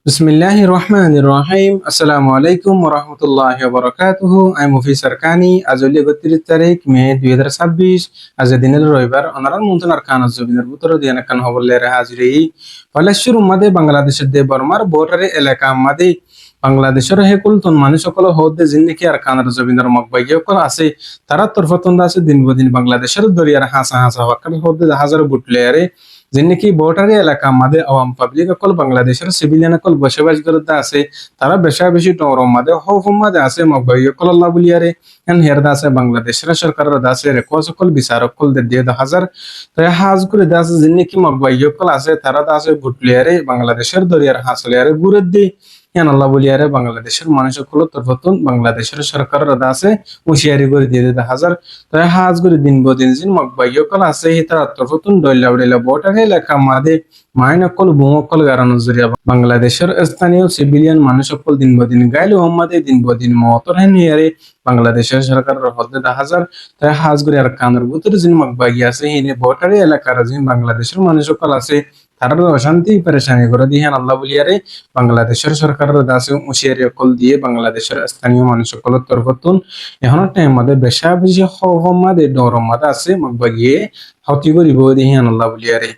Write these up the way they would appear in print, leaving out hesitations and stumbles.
বিসমিল্লাহির রহমানির রহিম। আসসালামু আলাইকুম ওয়া রাহমাতুল্লাহি ওয়া বারাকাতুহু। আমি মুফি সরকানি। আজ হলো ৩১ তারিখ মে ২০২৬। আজ দিনের রবিবার। অনারার মুনতানার কানাজ জবিনের ভিতর দিয়ানা কান হবলের হাজিরি ফলেশ্বর উম্মাদে বাংলাদেশের দে বর্মার বর্ডারে এলাকা আমাদে বাংলাদেশের হেকুল তন মানুষ সকল হদে জিন্দিকি আর কানার জবিনের মকবাইয় কল আছে তারা তরফতন্দ আছে দিন বদিন বাংলাদেশের দরিয়ার হাসা হাসা ওয়াকাল হদে হাজার বুটলেয়ারে যেনেকি বর্ডারি এলাকা আমাদের আওয়াম পাবলিক অকল বাংলাদেশের সিভিলিয়ান অকল বসবাস করতে আছে তারা বেশা বেশি টরম মাদে হফুম মাদে আছে মকবাই অকল আল্লাহ বলিয়ারে এন হেরদা আছে বাংলাদেশের সরকারের দাসে রেকর্ড সকল বিচার অকল দিয়ে 1000 তাই হাজ করে দাস যেনেকি মকবাই অকল আছে তারা দাসে বুটলিয়ারে বাংলাদেশের দরিয়ার হাসলিয়ারে গুরে দি ইয়ান আল্লাহ বলিয়ারে বাংলাদেশের মানুষ সকল তরফতুন বাংলাদেশের সরকারের দাসে হুঁশিয়ারি করে দিয়ে 1000 তাই হাজ করে দিন বদিন জিন মকবাইয় কল আছে হিতার তরফতুন ডইলা উড়িলা বটারে এলাকা মাদে মাইনকল বুমকল গারানো জরিয়া বাংলাদেশের স্থানীয় সিভিলিয়ান মানুষ সকল দিন বদিন গাইলে ওম্মাদে দিন বদিন মতর হেন হিয়ারে বাংলাদেশের সরকারের হদে 1000 তাই হাজ করে আর কানের ভিতরে জিন মকবাই আছে হিনে বটারে এলাকার জিন বাংলাদেশের মানুষ সকল আছে তারা অশান্তি পেরেশানি করে দিয়ে আল্লাহ বলিয়ারে বাংলাদেশের সরকারের দাসে হুঁশিয়ারি অকল দিয়ে বাংলাদেশের স্থানীয় মানুষ সকলের তরফতুন এখন টাইম মাদে বেশা বেশি হমাদে ডরম মাদে আছে মগবাগিয়ে হতি করিব দিহিয়ান আল্লাহ বলিয়ারে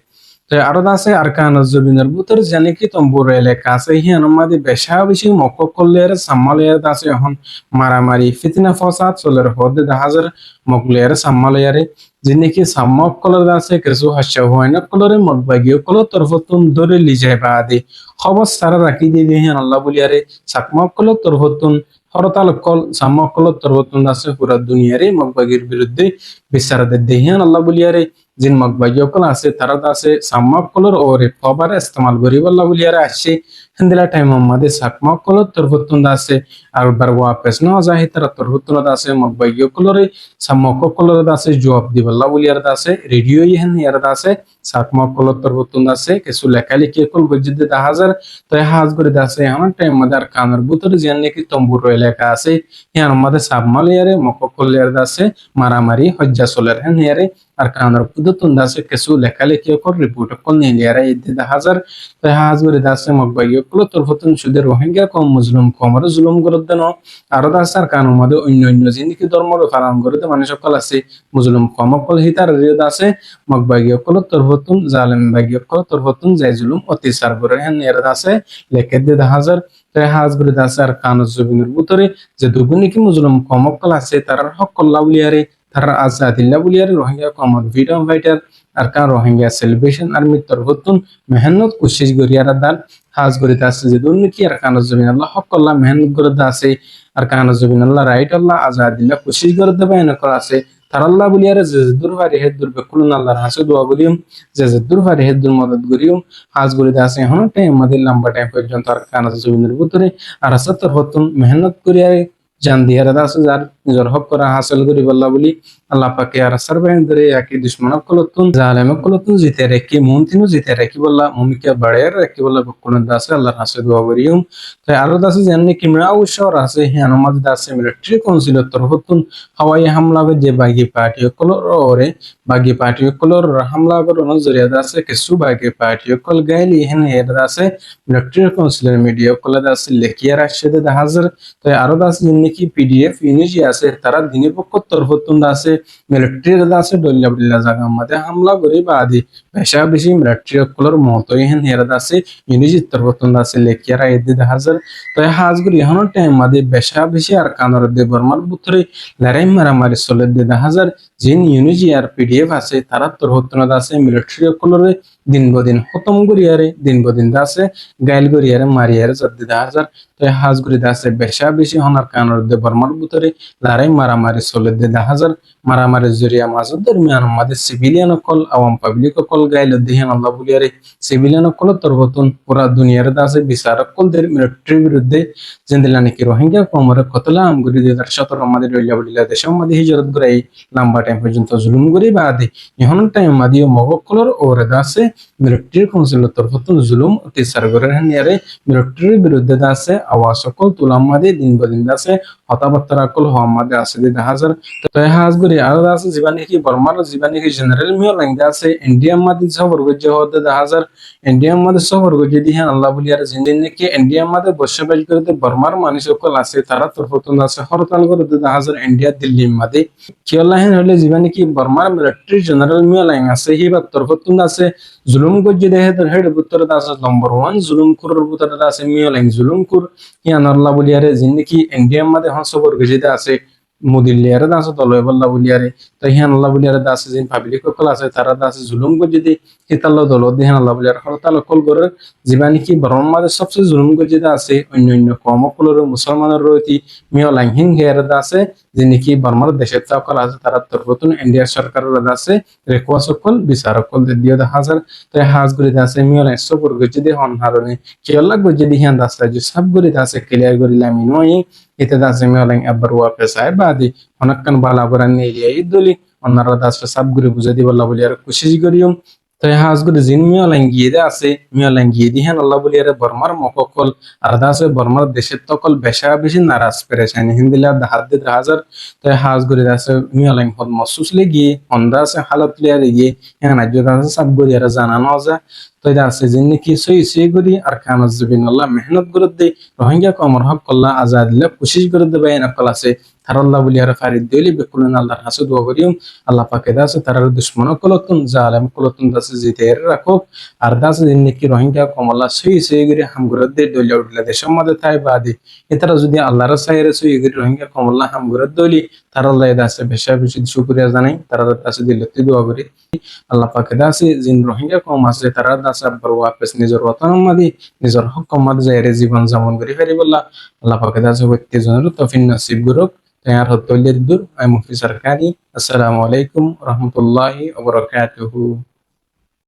তো আরো আছে আরকান জবিনের ভিতর জানি কি তম্বুর এলাকা আছে হিয়ান মাদে বেশা বেশি মক্ক করলের সামালের আছে এখন মারামারি ফিতনা ফসাদ চলের হদে 1000 মকলের সামালেয়ারে যিনি কি সাম্মক কলর আছে কিছু হাস্য হয় না কলরে মগবাগিয়ে কলর তরফতুন ধরে লিজাই বাদে খবর সারা রাখি দিয়ে দিহিয়ান আল্লাহ বলিয়ারে সাকমক কলর তরফতুন হরতাল কল সাম্মক কলর তরফতুন আছে পুরা দুনিয়ারে মগবাগির বিরুদ্ধে বিচার দেহিয়ান আল্লাহ বলিয়ারে জিন মগবাগিয়ে কল আছে তারা আছে সাম্মক কলর ওরে খবর ইস্তেমাল করি আল্লাহ বলিয়ারে আসছে হিন্দিলা টাইম আমাদের সাকমক কলর তরফতুন আছে আর বার ওয়াপস না যায় তারা তরফতুন আছে মগবাগিয়ে কলরে সাম্মক কলর আছে জবাব দিব আল্লাহ বলিয়ার আছে রেডিও ইহেন ইয়ার আছে সাকমক কলর তরফতুন আছে কিছু লেখালেখি কল গজিদ 1000 তো হাজ করে আছে এখন টাইম আমাদের কানের ভিতরে যে নাকি তম্বুর এলাকা আছে ইয়ার আমাদের সাবমালিয়ারে মককলিয়ার আছে মারামারি হজ্জা চলের হেন ইয়ারে আর কানের পুদতুন আছে কিছু লেখালেখি কল রিপোর্ট কল নিলিয়ারে 1000 তো হাজ করে আছে মকবাই কল তরফতুন সুদের রোহিঙ্গা কম মুসলিম কমর জুলুম করে দেন আরো আছে আর কানের মধ্যে অন্য অন্য জিনিকি ধর্মর পালন করে মানুষ সকল আছে মুসলিম কম কল হিতার রিয়দ আছে মকবাই কল তরফতুন জালেম বাগিয় কল তরফতুন যাই জুলুম অত্যাচার করে হেন ইয়ার আছে লেখে 1000 তাই হাজ করে আছে আর কানুজ জবিনের ভিতরে যে দুগুনি কি মুসলিম কমকল আছে তার হক কল্লা বলিয়ারে তার আজাদিল্লা বলিয়ারে রোহিঙ্গা কমর ফ্রিডম ফাইটার আর কান রোহিঙ্গা সেলিব্রেশন আর্মির তরফতুন মেহনত কোশিশ করিয়ার দাল হাজ করে আছে যে দুর্নীতি আর কানুজ জবিন আল্লাহ হক কল্লা মেহনত করে আছে আর কানুজ জবিন আল্লাহ রাইট আল্লাহ আজাদিল্লা কোশিশ করে দেবে এনকর আছে তার আল্লাহ বলিয়ারে যে দুর্ভারি হেদুর বেকুলন আল্লাহর হাসে দোয়া বলিউম যে দুর্ভারি হেদুর মদত করিউম হাজ গরিতে আছে এখন টাইম আমাদের লম্বা টাইম পর্যন্ত আর কানাজ জমিনের ভিতরে আর সত্তর হতুন মেহনত করিয়া জান দিয়ে আছে যার নিজের হক করা হাসিল করি বল্লা বলি আল্লাহ পাকে আর সার্বাইন ধরে একই দুশ্মন কলতুন জালেম কলতুন জিতে রেখে মন্তিনু জিতে রেখে বললা মমিকা বাড়ায় রেখে বললা বকুন দাসে আল্লাহর হাসে দোয়া করিউম তাই আরো দাসে জাননি কিমরা উশর আছে হ্যাঁ আমাদের দাসে মিলিটারি কাউন্সিলের তরফতুন হাওয়াই হামলা যে বাগি পার্টি কলর ওরে বাগি পার্টি কলর হামলা করে নজরিয়া আছে কিছু বাগি পার্টি কল গাইলি হেন এর আছে মিলিটারি কাউন্সিলের মিডিয়া কল আছে লেখিয়ার আসছে 1000 তাই আরো দাসে জাননি কি পিডিএফ ইউনিজি আছে তারা দিনের পক্ষ তরফতুন আছে মিলিটারির আছে ডল্লা বল্লা জায়গা মধ্যে হামলা করে বাদি বেশা বেশি মিলিটারি কলর মত হেন এর আছে ইউনিজি তরফতুন আছে লেখিয়ার 1000 তাই হাজগুলি এখন টাইম মধ্যে বেশা বেশি আর কানর দে বর্মার বুতরে লড়াই মারামারি চলে 1000 জিন ইউনিজি আর পিডিএফ আছে তারা তরফতুন আছে মিলিটারি কলরে দিন বদিন খতম করিয়ারে দিন বদিন আছে গাইল করিয়ারে মারিয়ারে 1000 তাই হাজগুলি আছে বেশা বেশি হনার কানর দে বর্মার বুতরে লড়াই মারামারি চলে 1000 মারামারি জরিয়া মাজদ দরমিয়ান আমাদের সিভিলিয়ান কল আওয়াম পাবলিক কল গাইল দেহিয়ান আল্লাহ বলিয়ারে সিভিলিয়ান কল তরফতুন পুরা দুনিয়ার আছে বিচারক কল দের মিলিটারি বিরুদ্ধে জিন্দিলা নাকি রোহিঙ্গা কমরে কতলা আমগুরি 2017 আমাদের রইলা বলিলা দেশে আমাদের হিজরত করাই লম্বা টাইম পর্যন্ত জুলুম করি বাদে এখন টাইম মাদিও মগকলর ওরে দাসে মিলিটারি কাউন্সিলের তরফতুন জুলুম অত্যাচার করে নিয়ারে মিলিটারির বিরুদ্ধে দাসে আওয়াজ সকল তুলাম মাদে দিন বদিন দাসে কথাবার্তা কল হমাদে আছে দি হাজার তো হাজ গরি আর আছে জীবানি কি বর্মার জীবানি কি জেনারেল মিও লাইন আছে ইন্ডিয়া মাদি সবর গজ্জে হতে হাজার ইন্ডিয়া মাদে সবর গজ্জে দি আল্লাহ বলি আর জিন্দিন কি ইন্ডিয়া মাদে বসে বাজ করে বর্মার মানুষ সকল আছে তারা তরফতুন আছে হরতাল করে দি হাজার ইন্ডিয়া দিল্লি মাদে কিয়লাহেন হলে জীবানি কি বর্মার মিলিটারি জেনারেল মিও লাইন আছে হিবা তরফতুন আছে জুলুম গজ্জে দেহে হেড বুতর আছে নম্বর 1 জুলুম কুরর বুতর আছে মিও লাইন জুলুম কুর ইয়ান আল্লাহ বলি আর জিন্দিকি ইন্ডিয়া মাদে হসবর গজ্জে আছে মুদিল্লিয়ারে দাসে তলয় বল্লা বলিয়ারে তো হিয়ান আল্লাহ বলিয়ারে দাসে যে পাবলিক সকল আছে তারা দাসে জুলুম করে যদি হিতাল্লাহ দল দিহান আল্লাহ বলিয়ার হরতাল কল করে জীবানি কি ব্রহ্মাদের সবচেয়ে জুলুম করে যেটা আছে অন্য অন্য কমকলর মুসলমানের রয়েছে মিও লাইহিং হেয়ার দাসে যে নাকি বর্মার দেশের সকল আছে তারা তরফতুন ইন্ডিয়া সরকারের আছে রেকোয়া সকল বিচারক কল দিয়ে হাজার তো হাজ করে দাসে মিও লাইন সবর করে যদি হন হারনে কেলা করে যদি হিয়ান দাসে যে সব করে দাসে ক্লিয়ার করে লামিনই ite da se meolang abarwa pesai badi onakkan bala boran ne liya idoli onara das sab gure bujadi balla boli ar kushish goriyum তো হাজ গুলো জিন মিয়ালাঙ্গিয়ে দে আছে মিয়ালাঙ্গিয়ে দি হ্যাঁ আল্লাহ বলি আরে বর্মার মককল আর দাসে বর্মার দেশের তকল বেশা বেশি নারাজ পেরেছানি হিন্দিলা হাত দে হাজার তো হাজ গুলো আছে মিয়ালাং হদ মসুস লেগিয়ে অন্দা আছে হালত লিয়ার গিয়ে হ্যাঁ নাজ্য দাসে সব গরি আর জানানো যা তো এটা আছে জিন কি সই সই গরি আর কানাজ জবিন আল্লাহ মেহনত করে দে রোহিঙ্গা কমর হক কল্লা আজাদ লে কোশিশ করে দে বাইন আকল আছে তার আল্লাহ বলি আর ফারিদ দিলি বেকুলন আল্লাহর হাসুদ ওগরিয়ম আল্লাহ পাকে দাসে তার দুশমন কলতুন জালেম কলতুন দাসে জিতে রাখো আর দাসে দিন কি রোহিঙ্গা কমলা সই সই গরি হামগুরদ দে দলিয়া উঠলে দেশের মধ্যে তাই বাদি এতারা যদি আল্লাহর সাইরে সই গরি রোহিঙ্গা কমলা হামগুরদ দলি তার আল্লাহ দাসে বেশা বেশি শুকরিয়া জানাই তারা দাসে দিলতি দোয়া করি আল্লাহ পাকে দাসে জিন রোহিঙ্গা কম আছে তারা দাসে আবার ওয়াপস নিজের ওতন মাদি নিজের হক মাদ যায়রে জীবন যাপন করি ফেরিবল্লাহ আল্লাহ পাকে দাসে প্রত্যেক জনের তৌফিক নসিব করুক tayar hotolir dur ay mufi sarkani assalamu alaikum warahmatullahi wabarakatuh